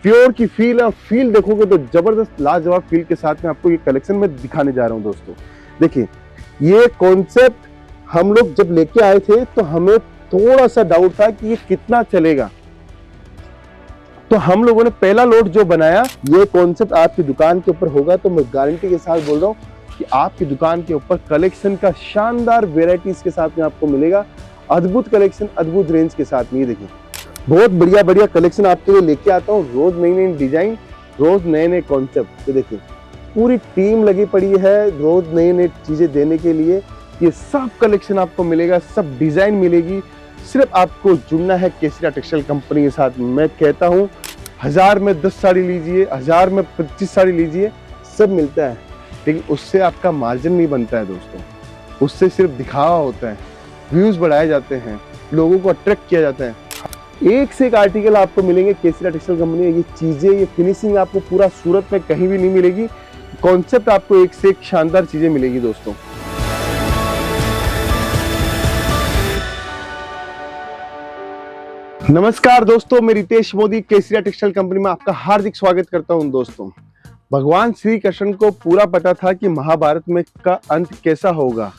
Pure की feel है, और फील देखोगे तो जबरदस्त लाजवाब फील के साथ में आपको ये कलेक्शन में दिखाने जा रहा हूँ दोस्तों। देखिए, ये कॉन्सेप्ट हम लोग जब लेके आए थे तो हमें थोड़ा सा डाउट था कि ये कितना चलेगा, तो हम लोगों ने पहला लोड जो बनाया, ये कॉन्सेप्ट आपकी दुकान के ऊपर होगा तो मैं गारंटी के साथ बोल रहा हूँ कि आपकी दुकान के ऊपर कलेक्शन का शानदार वेराइटीज के साथ में आपको मिलेगा। अद्भुत कलेक्शन, अद्भुत रेंज के साथ में। ये देखिए, बहुत बढ़िया बढ़िया कलेक्शन आपके लिए लेके आता हूँ। रोज नई नई डिजाइन, रोज नए नए कॉन्सेप्ट। ये देखिए, पूरी टीम लगी पड़ी है रोज नई नई चीजें देने के लिए। ये सब कलेक्शन आपको मिलेगा, सब डिजाइन मिलेगी। सिर्फ आपको जुड़ना है केसरिया टेक्सटाइल कंपनी के साथ। मैं कहता हूँ 1000 में 10 साड़ी लीजिए, 1000 में 25 साड़ी लीजिए, सब मिलता है, लेकिन उससे आपका मार्जिन नहीं बनता है दोस्तों। उससे सिर्फ दिखावा होता है, व्यूज बढ़ाए जाते हैं, लोगों को अट्रैक्ट किया जाता है। एक से एक आर्टिकल आपको मिलेंगे केसरिया टेक्सटाइल कंपनी में। ये चीजें, ये फिनिशिंग आपको पूरा सूरत में कहीं भी नहीं मिलेगी। कॉन्सेप्ट आपको एक से एक शानदार चीजें मिलेगी दोस्तों। नमस्कार दोस्तों, मैं रितेश मोदी केसरिया टेक्सटाइल कंपनी में आपका हार्दिक स्वागत करता हूं दोस्तों। भगवान श्री कृष्ण को पूरा पता था कि महाभारत में का अंत कैसा होगा,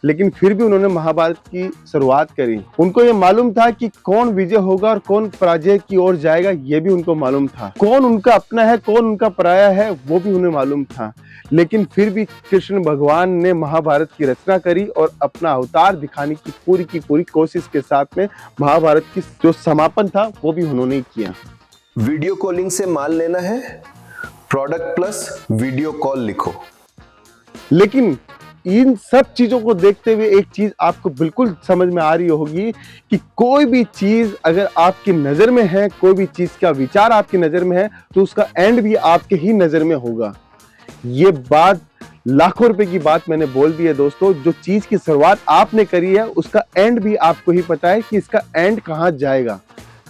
लेकिन फिर भी उन्होंने महाभारत की शुरुआत करी। उनको ये मालूम था कि कौन विजय होगा और कौन पराजय की ओर जाएगा, ये भी उनको मालूम था। कौन उनका अपना है, कौन उनका पराया है, वो भी उन्हें मालूम था। लेकिन फिर भी कृष्ण भगवान ने महाभारत की रचना करी और अपना अवतार दिखाने की पूरी कोशिश के साथ में महाभारत की जो समापन था वो भी उन्होंने किया। वीडियो कॉलिंग से माल लेना है, प्रोडक्ट प्लस वीडियो कॉल लिखो। लेकिन इन सब चीजों को देखते हुए एक चीज आपको बिल्कुल समझ में आ रही होगी कि कोई भी चीज अगर आपकी नजर में है, कोई भी चीज का विचार आपकी नजर में है, तो उसका एंड भी आपके ही नजर में होगा। ये बात लाखों रुपए की बात मैंने बोल दी है दोस्तों। जो चीज की शुरुआत आपने करी है, उसका एंड भी आपको ही पता है कि इसका एंड कहां जाएगा,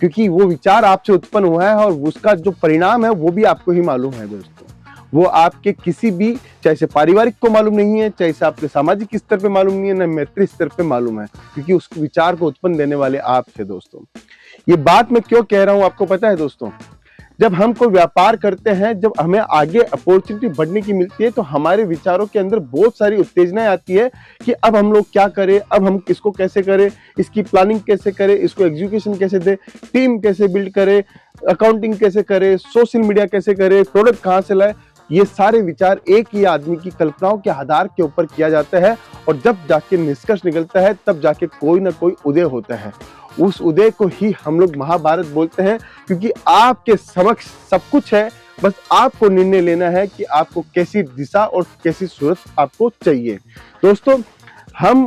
क्योंकि वो विचार आपसे उत्पन्न हुआ है और उसका जो परिणाम है वो भी आपको ही मालूम है दोस्तों। वो आपके किसी भी, चाहे से पारिवारिक को मालूम नहीं है, चाहे से आपके सामाजिक स्तर पे मालूम नहीं है, ना मैत्री स्तर पे मालूम है, क्योंकि उस विचार को उत्पन्न देने वाले आप थे दोस्तों। ये बात मैं क्यों कह रहा हूं आपको पता है दोस्तों? जब हम कोई व्यापार करते हैं, जब हमें आगे अपॉर्चुनिटी बढ़ने की मिलती है, तो हमारे विचारों के अंदर बहुत सारी उत्तेजनाएं आती है कि अब हम लोग क्या करें, अब हम किसको कैसे करें, इसकी प्लानिंग कैसे करें, इसको एग्जीक्यूशन कैसे दें, टीम कैसे बिल्ड करें, अकाउंटिंग कैसे करें, सोशल मीडिया कैसे करें, प्रोडक्ट कहां से लाए। ये सारे विचार एक ही आदमी की कल्पनाओं के आधार के ऊपर किया जाता है, और जब जाके निष्कर्ष निकलता है, तब जाके कोई ना कोई उदय होता है। उस उदय को ही हम लोग महाभारत बोलते हैं, क्योंकि आपके समक्ष सब कुछ है, बस आपको निर्णय लेना है कि आपको कैसी दिशा और कैसी सूरत आपको चाहिए। दोस्तों, हम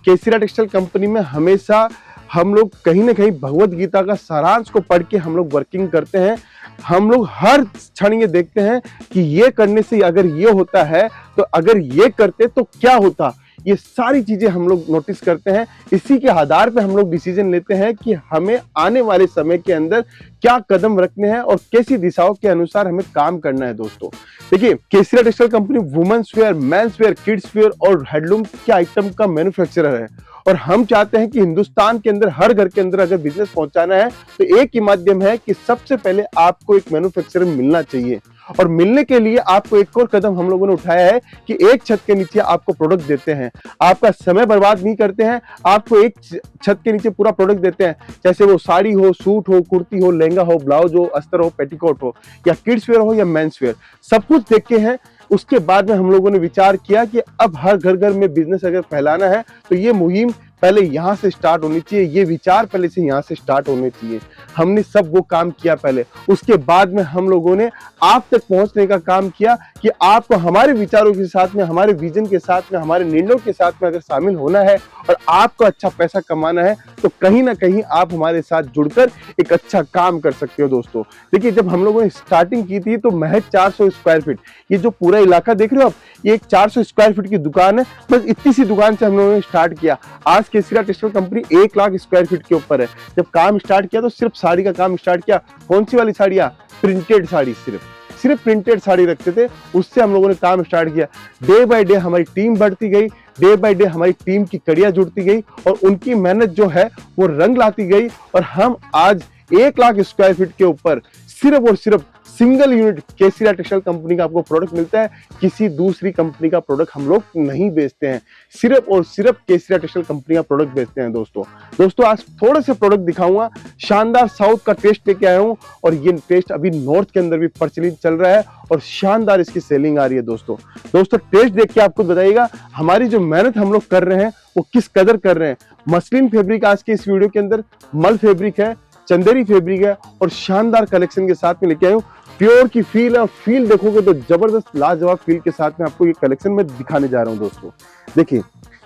केसरिया टेक्सटाइल कंपनी में हमेशा हम लोग कहीं ना कहीं भगवत गीता का सारांश को पढ़ के हम लोग वर्किंग करते हैं। हम लोग हर क्षण ये देखते हैं कि ये करने से अगर ये होता है, तो अगर ये करते तो क्या होता। ये सारी चीजें हम लोग नोटिस करते हैं। इसी के आधार पे हम लोग डिसीजन लेते हैं कि हमें आने वाले समय के अंदर क्या कदम रखने हैं और कैसी दिशाओं के अनुसार हमें काम करना है दोस्तों। देखिए, Kesariya textile company women's wear, men's wear, kids wear और हैंडलूम के आइटम का मैन्युफैक्चरर है, और हम चाहते हैं कि हिंदुस्तान के अंदर हर घर के अंदर अगर बिजनेस पहुंचाना है, तो एक ही माध्यम है कि सबसे पहले आपको एक मैन्युफैक्चरर मिलना चाहिए। और मिलने के लिए आपको एक और कदम हम लोगों ने उठाया है कि एक छत के नीचे आपको प्रोडक्ट देते हैं। आपका समय बर्बाद नहीं करते हैं, आपको एक छत के नीचे पूरा प्रोडक्ट देते हैं, जैसे वो साड़ी हो, सूट हो, कुर्ती हो, लहंगा हो, ब्लाउज हो, अस्तर हो, पेटीकोट हो, या किड्स वेयर हो या मेंस वेयर, सब कुछ देख के हैं। उसके बाद में हम लोगों ने विचार किया कि अब हर घर घर में बिजनेस अगर फैलाना है, तो ये मुहिम पहले यहाँ से स्टार्ट होनी चाहिए, ये विचार पहले से यहाँ से स्टार्ट होने चाहिए। हमने सब वो काम किया पहले, उसके बाद में हम लोगों ने आप तक पहुंचने का काम किया कि आपको हमारे विचारों के साथ में, हमारे विजन के साथ में, हमारे निर्णयों के साथ में अगर शामिल होना है और आपको अच्छा पैसा कमाना है, तो कहीं ना कहीं आप हमारे साथ जुड़कर एक अच्छा काम कर सकते हो दोस्तों। देखिए, जब हम लोगों ने स्टार्टिंग की थी तो महज 400 स्क्वायर फीट, ये जो पूरा इलाका देख रहे हो आप, ये एक 400 स्क्वायर फीट की दुकान है। बस इतनी सी दुकान से हम लोगों ने स्टार्ट किया। आज Kesariya textile company 1 lakh square feet के ऊपर है। जब काम स्टार्ट किया तो सिर्फ साड़ी का काम स्टार्ट किया। कौन सी वाली साड़ियाँ? प्रिंटेड साड़ी, सिर्फ प्रिंटेड साड़ी रखते थे, उससे हम लोगों ने काम स्टार्ट किया। डे बाय डे हमारी टीम बढ़ती गई, डे बाय डे हमारी टीम की कड़ियां जुड़ती गई, और उनकी मेहनत जो है वो रंग लाती गई, और हम आज 1 लाख स्क्वायर फीट के ऊपर सिर्फ और सिर्फ सिंगल यूनिट केसीरा टेक्सटाइल कंपनी का आपको प्रोडक्ट मिलता है। किसी दूसरी कंपनी का प्रोडक्ट हम लोग नहीं बेचते हैं, सिर्फ और सिर्फ केसीरा टेक्सटाइल कंपनी का प्रोडक्ट बेचते हैं दोस्तों आज थोड़े से प्रोडक्ट दिखाऊंगा। शानदार साउथ का टेस्ट लेके आया हूं और ये टेस्ट अभी नॉर्थ के अंदर भी प्रचलित चल रहा है और शानदार इसकी सेलिंग आ रही है दोस्तों टेस्ट देख के आपको बताइएगा हमारी जो मेहनत हम लोग कर रहे हैं वो किस कदर कर रहे हैं। मसलिन फैब्रिक आज के इस वीडियो के अंदर, मल फैब्रिक है, चंदेरी फैब्रिक है और शानदार कलेक्शन के साथ में लेके आया हूं। प्योर की फील है और फील देखोगे तो जबरदस्त लाजवाब फील के साथ में आपको ये कलेक्शन में दिखाने जा रहा हूं दोस्तों। देखिए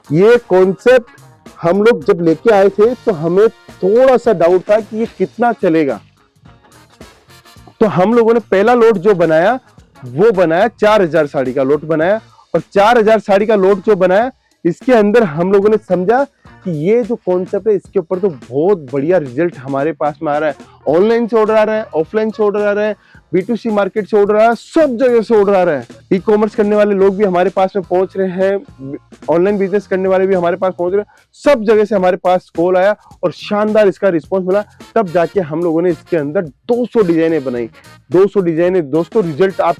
ये कॉन्सेप्ट हम लोग जब लेके आए थे तो हमें थोड़ा सा डाउट था कि ये कितना चलेगा, तो हम लोगों ने पहला लोट जो बनाया वो बनाया 4000 साड़ी का लोट बनाया और 4000 साड़ी का लोट जो बनाया इसके अंदर हम लोगों ने समझा कि ये जो कॉन्सेप्ट है इसके ऊपर तो बहुत बढ़िया रिजल्ट हमारे पास में आ रहा है। ऑनलाइन से ऑर्डर आ रहा है, ऑफलाइन से ऑर्डर आ रहा है, B2C मार्केट से ऑर्डर आ रहा है, सब जगह से ऑर्डर आ रहा है। ई कॉमर्स करने वाले लोग भी हमारे पास में पहुंच रहे हैं, ऑनलाइन बिजनेस करने वाले भी हमारे पास पहुंच रहे हैं, सब जगह से हमारे पास कॉल आया और शानदार इसका रिस्पॉन्स मिला। तब जाके हम लोगों ने इसके अंदर 200 डिजाइनें बनाई। 200 डिजाइनें दोस्तों, रिजल्ट आप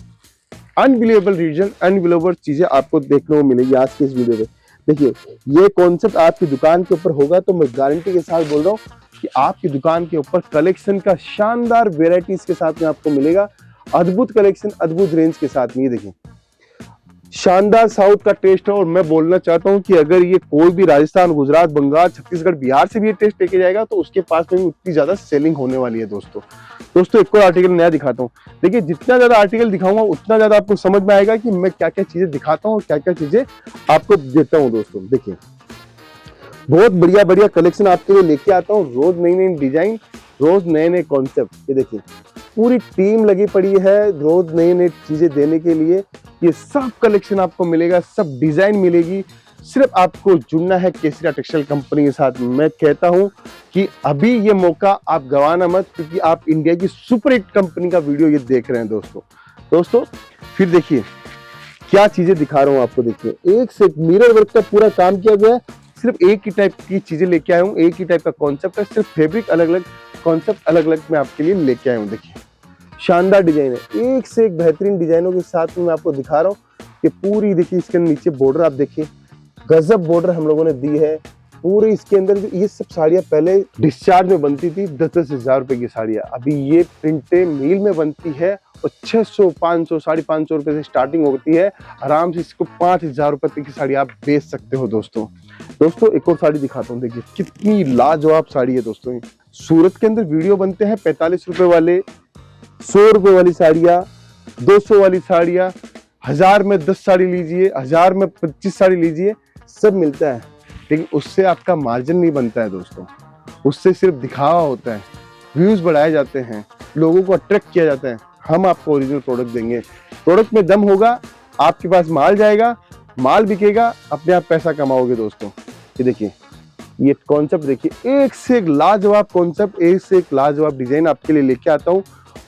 अनबिलीवेबल रिजल्ट, अनबिलीवेबल चीजें आपको देखने को मिलेगी आज के इस वीडियो में। देखिए ये कॉन्सेप्ट आपकी दुकान के ऊपर होगा तो मैं गारंटी के साथ बोल रहा हूँ कि आपकी दुकान के ऊपर कलेक्शन का शानदार वेराइटीज के साथ में आपको मिलेगा। अद्भुत कलेक्शन, अद्भुत रेंज के साथ में। ये देखिए शानदार साउथ का टेस्ट है और मैं बोलना चाहता हूं कि अगर ये कोई भी राजस्थान, गुजरात, बंगाल, छत्तीसगढ़, बिहार से भी ये टेस्ट लेके जाएगा तो उसके पास में भी उतनी ज्यादा सेलिंग होने वाली है दोस्तों एक और आर्टिकल नया दिखाता हूँ। देखिए जितना ज्यादा आर्टिकल दिखाऊंगा उतना ज्यादा आपको समझ में आएगा कि मैं क्या क्या चीजें दिखाता हूँ और क्या क्या चीजें आपको देता हूँ दोस्तों। देखिए बहुत बढ़िया बढ़िया कलेक्शन आपके लिए लेके आता हूँ, रोज नई नई डिजाइन, रोज नए नए कॉन्सेप्ट। ये देखिए पूरी टीम लगी पड़ी है रोज नई नई चीजें देने के लिए। ये सब कलेक्शन आपको मिलेगा, सब डिजाइन मिलेगी। सिर्फ आपको जुड़ना है केसीरा टेक्सटाइल कंपनी के साथ। मैं कहता हूं कि अभी ये मौका आप गवाना मत, क्योंकि आप इंडिया की सुपर हिट कंपनी का वीडियो ये देख रहे हैं दोस्तों फिर देखिए क्या चीजें दिखा रहा हूं आपको। देखिए एक से मिरर वर्क का पूरा काम किया गया है। सिर्फ एक ही टाइप की चीजें लेके आया हूँ, एक ही टाइप का कॉन्सेप्ट है, सिर्फ फैब्रिक अलग अलग, कॉन्सेप्ट अलग अलग मैं आपके लिए लेके आया हूँ। देखिए शानदार डिजाइन है, एक से एक बेहतरीन डिजाइनों के साथ में मैं आपको दिखा रहा हूँ कि पूरी देखिए इसके नीचे बॉर्डर आप देखिए, गजब बॉर्डर हम लोगों ने दी है पूरे इसके अंदर। ये सब साड़ियाँ पहले डिस्चार्ज में बनती थी 10-10 हजार रुपए की साड़ियाँ, अभी ये प्रिंटेड मील में बनती है और 600, 500, 550 रुपए से स्टार्टिंग होती है। आराम से इसको 5000 रुपए तक की साड़ी आप बेच सकते हो दोस्तों एक और साड़ी दिखाता हूँ। देखिए कितनी लाजवाब साड़ी है दोस्तों। सूरत के अंदर वीडियो बनते हैं 45 रुपए वाले, 100 रुपए वाली साड़ियाँ, 200 वाली साड़ियाँ, 1000 में 10 साड़ी लीजिए, 1000 में 25 साड़ी लीजिए, सब मिलता है। लेकिन उससे आपका मार्जिन नहीं बनता है दोस्तों, उससे सिर्फ दिखावा होता है, व्यूज बढ़ाए जाते हैं, लोगों को अट्रैक्ट किया जाता है। हम आपको ओरिजिनल प्रोडक्ट देंगे, प्रोडक्ट में दम होगा, आपके पास माल जाएगा, माल बिकेगा, अपने आप पैसा कमाओगे दोस्तों। ये देखिए ये कॉन्सेप्ट देखिए, एक से एक लाजवाब कॉन्सेप्ट, एक से एक लाजवाब डिजाइन आपके लिए लेके आता हूँ।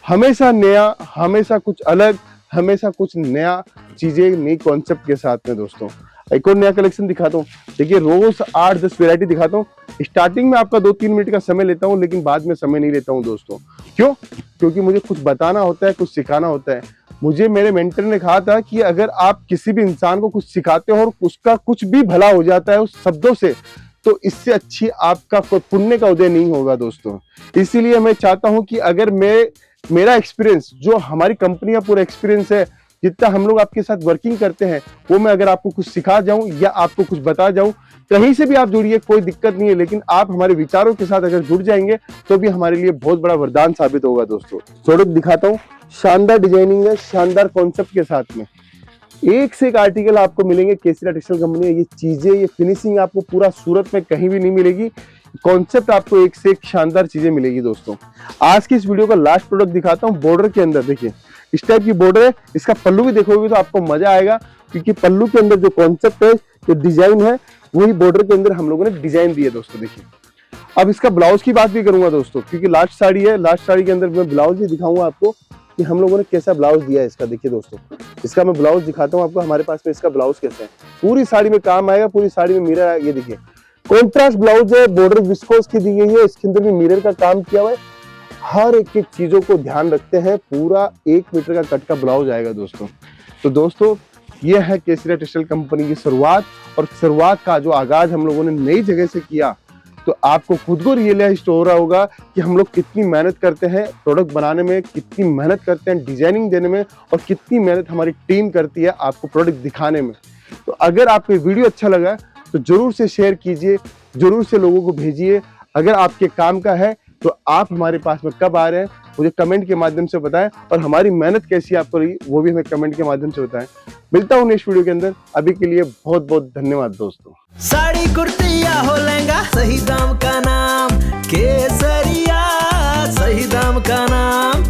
हमेशा नया, हमेशा कुछ अलग, हमेशा कुछ नया चीजें, नई कॉन्सेप्ट के साथ में दोस्तों। एक और नया कलेक्शन दिखाता हूँ। देखिए रोज 8-10 वैरायटी दिखाता हूँ। स्टार्टिंग में आपका 2-3 मिनट का समय लेता हूँ, लेकिन बाद में समय नहीं लेता हूँ दोस्तों। क्यों? क्योंकि मुझे कुछ बताना होता है, कुछ सिखाना होता है। मुझे मेरे मेंटर ने कहा था कि अगर आप किसी भी इंसान को कुछ सिखाते हो और उसका कुछ भी भला हो जाता है उस शब्दों से, तो इससे अच्छी आपका कोई पुण्य का उदय नहीं होगा दोस्तों। इसीलिए मैं चाहता हूं कि अगर मेरा एक्सपीरियंस, जो हमारी कंपनी का पूरा एक्सपीरियंस है, जितना हम लोग आपके साथ वर्किंग करते हैं, वो मैं अगर आपको कुछ सिखा जाऊं या आपको कुछ बता जाऊं, कहीं से भी आप जुड़िए, कोई दिक्कत नहीं है। लेकिन आप हमारे विचारों के साथ अगर जुड़ जाएंगे तो भी हमारे लिए बहुत बड़ा वरदान साबित होगा दोस्तों। प्रोडक्ट दिखाता हूँ, शानदार डिजाइनिंग है, शानदार कॉन्सेप्ट के साथ में। एक से एक आर्टिकल आपको मिलेंगे केसीरा टेक्सटाइल कंपनी। ये चीजें, ये फिनिशिंग आपको पूरा सूरत में कहीं भी नहीं मिलेगी। कॉन्सेप्ट आपको एक से एक शानदार चीजें मिलेगी दोस्तों। आज की इस वीडियो का लास्ट प्रोडक्ट दिखाता हूँ। बॉर्डर के अंदर देखिए इस टाइप की बॉर्डर है, इसका पल्लू भी देखोगे तो आपको मजा आएगा, क्योंकि पल्लू के अंदर जो कॉन्सेप्ट है, जो डिजाइन है, वही बॉर्डर के अंदर हम लोगों ने डिजाइन दी है दोस्तों। देखिए अब इसका ब्लाउज की बात भी करूंगा दोस्तों, क्योंकि लास्ट साड़ी है, लास्ट साड़ी के अंदर मैं ब्लाउज भी दिखाऊंगा आपको कि हम लोगों ने कैसा ब्लाउज दिया है इसका। देखिए दोस्तों इसका मैं ब्लाउज दिखाता हूँ आपको, हमारे पास में इसका ब्लाउज कैसा है। पूरी साड़ी में काम आएगा, पूरी साड़ी में मिरर आएगा। ये देखिए कॉन्ट्रास्ट ब्लाउज है, बॉर्डर विस्कोस की दी गई है, इसके अंदर भी मिरर का काम किया हुआ है हर एक एक चीजों को ध्यान रखते हैं। पूरा 1 मीटर का कट का ब्लाउज आएगा दोस्तों। तो दोस्तों ये है केसरिया टेक्सटाइल कंपनी की शुरुआत, और शुरुआत का जो आगाज हम लोगों ने नई जगह से किया, तो आपको खुद को रियलाइज हो रहा होगा कि हम लोग कितनी मेहनत करते हैं प्रोडक्ट बनाने में, कितनी मेहनत करते हैं डिजाइनिंग देने में, और कितनी मेहनत हमारी टीम करती है आपको प्रोडक्ट दिखाने में। तो अगर आपको वीडियो अच्छा लगा तो जरूर से शेयर कीजिए, जरूर से लोगों को भेजिए। अगर आपके काम का है तो आप हमारे पास में कब आ रहे हैं मुझे कमेंट के माध्यम से बताएं, और हमारी मेहनत कैसी आपको रही वो भी हमें कमेंट के माध्यम से बताएं। मिलता हूं नेक्स्ट वीडियो के अंदर। अभी के लिए बहुत बहुत धन्यवाद दोस्तों। साड़ी कुर्ती या हो लहंगा, सही दाम का नाम केसरिया, सही दाम का नाम